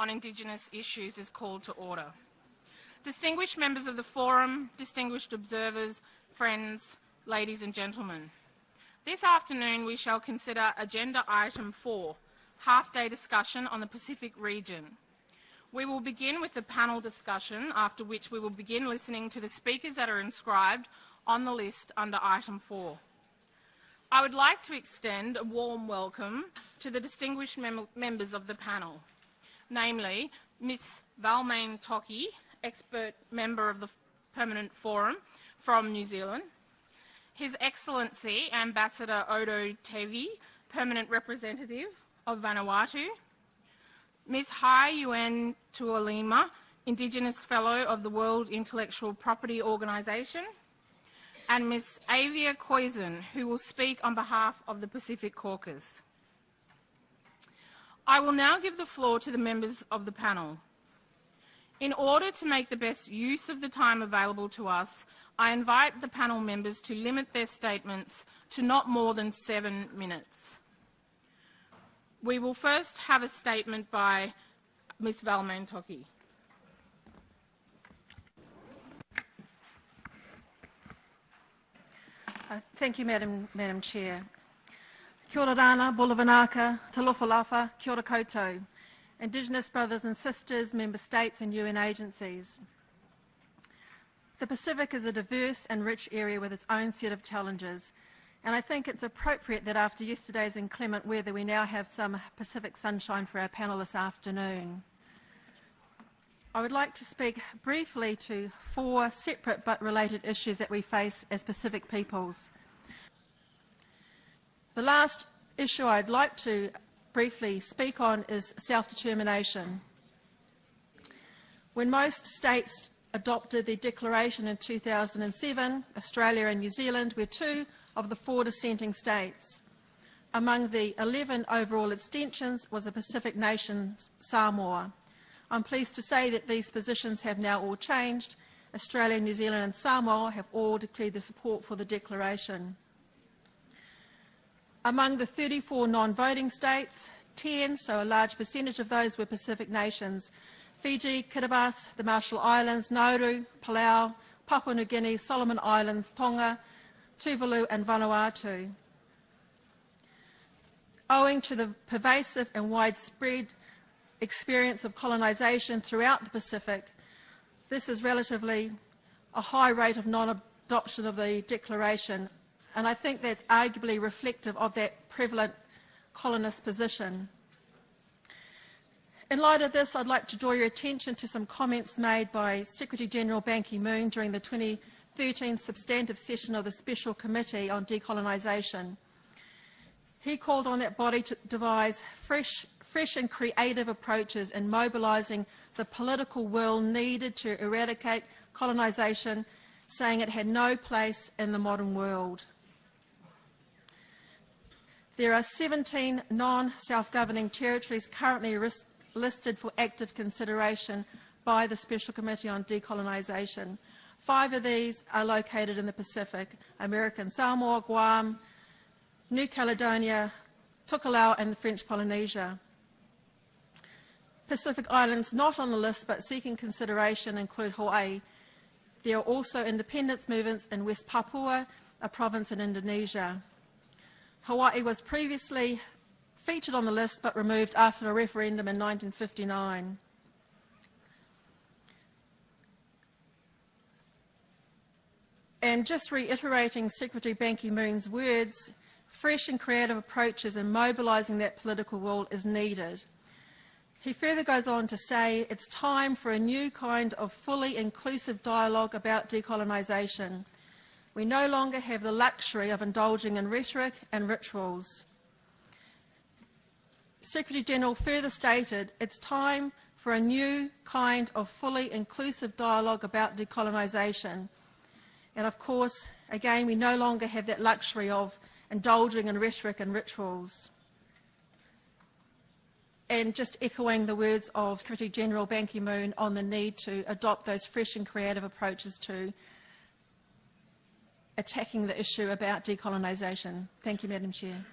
on Indigenous issues is called to order. Distinguished members of the Forum, distinguished observers, friends, ladies and gentlemen. This afternoon we shall consider Agenda Item 4, half-day discussion on the Pacific region. We will begin with the panel discussion, after which we will begin listening to the speakers that are inscribed on the list under Item 4. I would like to extend a warm welcome to the distinguished members of the panel, namely Ms. Valmaine Toki, expert member of the Permanent Forum from New Zealand, His Excellency Ambassador Odo Tevi, Permanent Representative of Vanuatu, Ms. Hai Yuen Tuolima, Indigenous Fellow of the World Intellectual Property Organisation, and Ms. Avia Koizen, who will speak on behalf of the Pacific Caucus. I will now give the floor to the members of the panel. In order to make the best use of the time available to us, I invite the panel members to limit their statements to not more than 7 minutes. We will first have a statement by Ms. Valmaine Toki. Thank you, Madam Chair. Kia ora rana, bulavanaka, talofalafa, kia ora koutou. Indigenous brothers and sisters, member states and UN agencies. The Pacific is a diverse and rich area with its own set of challenges, and I think it's appropriate that after yesterday's inclement weather we now have some Pacific sunshine for our panel this afternoon. I would like to speak briefly to 4 separate but related issues that we face as Pacific peoples. The last issue I'd like to briefly speak on is self-determination. When most states adopted the Declaration in 2007, Australia and New Zealand were 2 of the 4 dissenting states. Among the 11 overall abstentions was a Pacific nation, Samoa. I'm pleased to say that these positions have now all changed. Australia, New Zealand and Samoa have all declared their support for the Declaration. Among the 34 non-voting states, 10, so a large percentage of those, were Pacific nations: Fiji, Kiribati, the Marshall Islands, Nauru, Palau, Papua New Guinea, Solomon Islands, Tonga, Tuvalu and Vanuatu. Owing to the pervasive and widespread experience of colonisation throughout the Pacific, this is relatively a high rate of non-adoption of the Declaration, and I think that's arguably reflective of that prevalent colonist position. In light of this, I'd like to draw your attention to some comments made by Secretary-General Ban Ki-moon during the 2013 substantive session of the Special Committee on Decolonisation. He called on that body to devise fresh and creative approaches in mobilising the political will needed to eradicate colonisation, saying it had no place in the modern world. There are 17 non-self-governing territories currently listed for active consideration by the Special Committee on Decolonisation. 5 of these are located in the Pacific: American Samoa, Guam, New Caledonia, Tokelau and the French Polynesia. Pacific islands not on the list but seeking consideration include Hawaii. There are also independence movements in West Papua, a province in Indonesia. Hawaii was previously featured on the list but removed after a referendum in 1959. And just reiterating Secretary Ban Ki-moon's words, fresh and creative approaches in mobilising that political will is needed. He further goes on to say it's time for a new kind of fully inclusive dialogue about decolonisation. We no longer have the luxury of indulging in rhetoric and rituals. Secretary-General further stated it's time for a new kind of fully inclusive dialogue about decolonisation. And of course, again, we no longer have that luxury of indulging in rhetoric and rituals. And just echoing the words of Secretary-General Ban Ki-moon on the need to adopt those fresh and creative approaches to attacking the issue about decolonisation. Thank you, Madam Chair.